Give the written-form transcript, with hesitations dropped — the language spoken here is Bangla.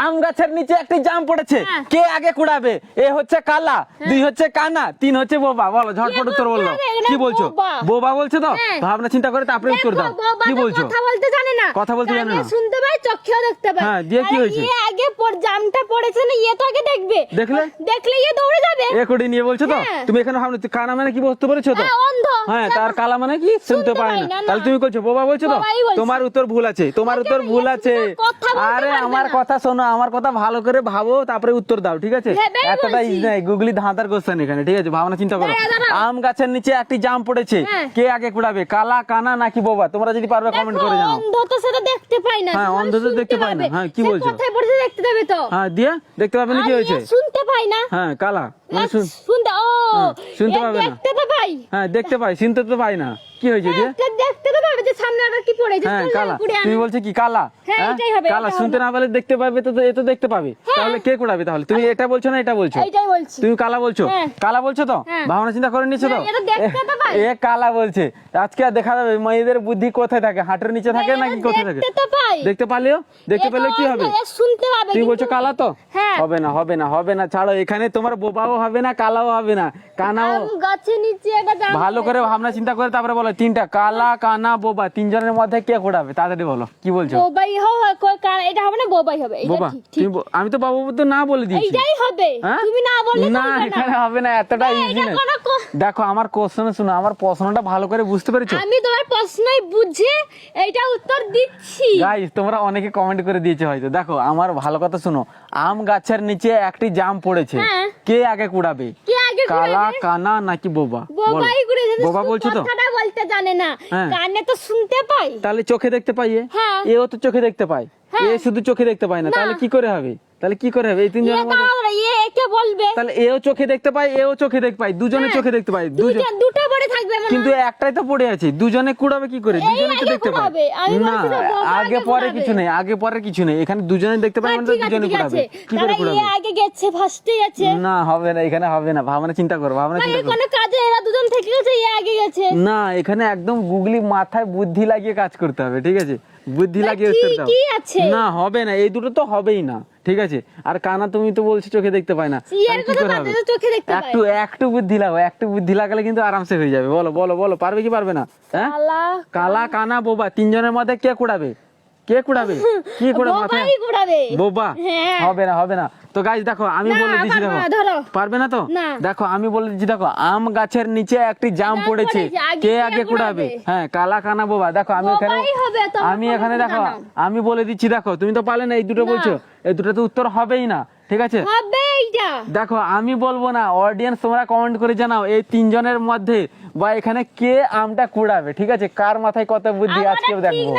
আম গাছের নিচে একটি জাম পড়েছে, কে আগে কুড়াবে? এ হচ্ছে কালা, দুই হচ্ছে কানা, তিন হচ্ছে বোবা। বলো ঝটপট উত্তর বললো। কি বলছো? বোবা বলছো তো? ভাবনা চিন্তা করে তারপরে উত্তর দাও। কি বলছো? কথা বলতে জানে না, কথা বলতে জানে না, শুনতে পাই, চোখেও দেখতে পাই। হ্যাঁ, দিয়ে কি হয়েছে? এ আগে জামটা পড়েছে না, এ তো আগে দেখবে, দেখলে এ দৌড়ে যাবে। এ কোডি নিয়ে বলছো তো? তুমি এখানে ভাবনা কানা মানে কি বুঝতে পেরেছো তো? অন্ধ। হ্যাঁ, তার কালা মানে কি শুনতে পায় না। তাহলে তুমি বলছো বোবা বলছো তো? তোমার উত্তর ভুল আছে, তোমার উত্তর ভুল আছে। আরে আমার কথা শোনো, আমার কথা ভালো করে ভাবো তারপরে উত্তর দাও, ঠিক আছে? এতটা ইজি নাই, গুগলি ধাঁধার কোশ্চেন এখানে, ঠিক আছে? ভাবনা চিন্তা করো। আম গাছের নিচে একটি জাম পড়েছে, কে আগে কুড়াবে? কালা, কানা নাকি বোবা? তোমরা যদি পারবে কমেন্ট করে জানাও। অন্ধ তো সেটা দেখতে পায় না। হ্যাঁ, অন্ধ তো দেখতে পায় না। হ্যাঁ, কি বলছো? কোথায় পড়েছে দেখতে দেবে তো? হ্যাঁ, দিয়ে দেখতে পাবে না, কি হয়েছে? শুনতে পায় না। হ্যাঁ, কালা মানে শুনতে, ও শুনতে পাবে না। দেখতে তো পাই। হ্যাঁ, দেখতে পাই, শুনতে তো পাই না। কি হয়েছে দিয়ে? দেখতে তো পাবে যে সামনে আবার কি পড়েছে। হ্যাঁ, কালা। তুমি বলছো কি কালা? হ্যাঁ, এটাই হবে। কালা শুনতে না পেলে দেখতে পাবে তো, এ তো দেখতে পাবে। তাহলে কে কুড়াবে তাহলে? তুমি এটা বলছো না এটা বলছো? এইটাই বলছি। তুমি কালা বলছো? কালা বলছো তো? ভাবনা চিন্তা করে নিছো তো? এটা দেখতে তো পাই। এ কালা বলছে। আজকে আর দেখা যাবে মেয়েদের বুদ্ধি কোথায় থাকে, হাটের নিচে থাকে নাকি কোথায় থাকে? দেখতে তো পাই। দেখতে পারলেও, দেখতে পেলে কি হবে? শুনতে পাবে। তুমি বলছো কালা তো? হ্যাঁ। হবে না, হবে না, হবে না, ছাড়ো। এখানে তোমার বোবাও হবে না, কালাও হবে না, কানাও। গাছের নিচে একটা জাম। ভালো করে ভাবনা চিন্তা করে তারপরে বলো। তিনটা, কালা, কানা, বোবা, তিনজনের মধ্যে কে কুড়াবে? তাড়াতাড়ি বলো, কি বলছো? বোবাই এটা হবে না, বোবাই হবে। এটা বোবা? ঠিক। আমি তো বাবু তো না বলে দিয়েছি। এইটাই হবে। তুমি না বললে না, এখানে হবে না, এতটা ইজি না। দেখো আমার কোশ্চেন শুনো, আমার প্রশ্নটা ভালো করে বুঝতে পেরেছো? আমি তোমার প্রশ্নই বুঝে এইটা উত্তর দিচ্ছি। গাইস, তোমরা অনেকে কমেন্ট করে দিয়েছো হয়তো। দেখো আমার ভালো কথা শুনো। আম গাছের নিচে একটি জাম পড়েছে, কে আগে কুড়াবে? কালা, কানা নাকি বোবা? বোবাই কুড়াবে। বোবা বলছো তো? কথাটা বলতে জানে না, কানে তো শুনতে পাই। তাহলে চোখে দেখতে পাই। এও তো চোখে দেখতে পায়, এ শুধু চোখে দেখতে পায় না। তাহলে কি করে হবে? তাহলে কি করে হবে? এই তিনজনের মধ্যে একে বলবে। তাহলে এও চোখে দেখতে পায়, এও চোখে দেখতে পায়, দুজনে চোখে দেখতে পায়। দুটো পড়ে থাকবে কিন্তু একটাই তো পড়ে আছে, দুজনে কুড়াবে কি করে? দুজনে তো দেখতে পায় না। আগে পরে কিছু নেই, আগে পরে কিছু নেই, এখানে দুজনে দেখতে পায় মানে দুজনে কুড়াবে। কি করে কুড়াবে? আগে গেছে, ফার্স্টে আছে। না, হবে না, এখানে হবে না। ভাবনা চিন্তা করো, ভাবনা চিন্তা করো। কোন কাজে এরা দুজন থেকে গেছে, আগে গেছে। না, এখানে একদম গুগলি মাথায় বুদ্ধি লাগিয়ে কাজ করতে হবে, ঠিক আছে? বুদ্ধি লাগিয়ে উত্তর দাও। না, হবে না, এই দুটো তো হবেই না, ঠিক আছে? আর কানা তুমি তো বলছো চোখে দেখতে পায় না, কি করে হবে? একটু বুদ্ধি লাগাও, একটু বুদ্ধি লাগালে কিন্তু আরামসে হয়ে যাবে। বলো বলো বলো, পারবে কি পারবে না? হ্যাঁ, কালা, কানা, বোবা, তিনজনের মধ্যে কে কুড়াবে? কে কুড়াবে? কি কুড়াবে? মাথায় বোবা? হবে না, হবে না। তো গাইস দেখো, আমি বলে দিচ্ছি, দেখো পারবে না তো? দেখো আমি বলে দিচ্ছি, দেখো আম গাছের নিচে একটি জাম পড়েছে, কে আগে কুড়াবে? হ্যাঁ, কালা, কানা, বোবা। দেখো আমি এখানে দেখো আমি বলে দিচ্ছি, দেখো তুমি তো পারলে না, এই দুটো বলছো, এই দুটো তো উত্তর হবেই না, ঠিক আছে? দেখো আমি বলবো না, অডিয়েন্স তোমরা কমেন্ট করে জানাও এই তিনজনের মধ্যে বা এখানে কে আমটা কুড়াবে, ঠিক আছে? কার মাথায় কত বুদ্ধি আজকে দেখবো।